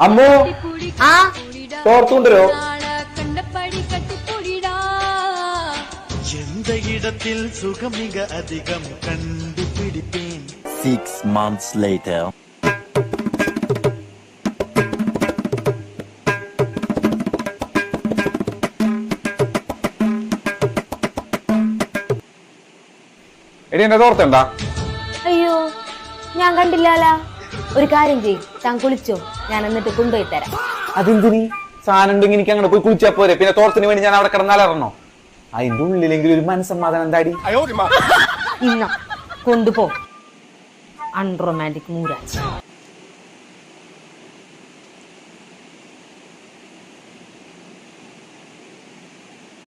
അമ്മോ ആ തോർത്തുകൊണ്ടുവരോ? எந்த இடத்தில் சுகமிக அதிகம் கண்டுபிடிப்பேன். 6 months later. എടി എന്നെ തോർത്തണ്ടാ? അയ്യോ ഞാൻ കണ്ടില്ലാലാ. ഒരു കാര്യം ചെയ്യും, താൻ കുളിച്ചോ, ഞാൻ എന്നിട്ട് കൊണ്ടുപോയി തരാം. അതെന്തിനി? സാധനം ഉണ്ടെങ്കിൽ എനിക്ക് അങ്ങനെ പോയി കുളിച്ചാ പോരെ? പിന്നെ തോർത്തിന് വേണ്ടി ഞാൻ അവിടെ കിടന്നാലറണോ? അതിന്റെ ഉള്ളിലെങ്കിലും ഒരു മനസ്സമാധാനം എന്താടി? ഇന്ന കൊണ്ടുപോ. അൺറൊമാൻറ്റിക് മൂരാജ്.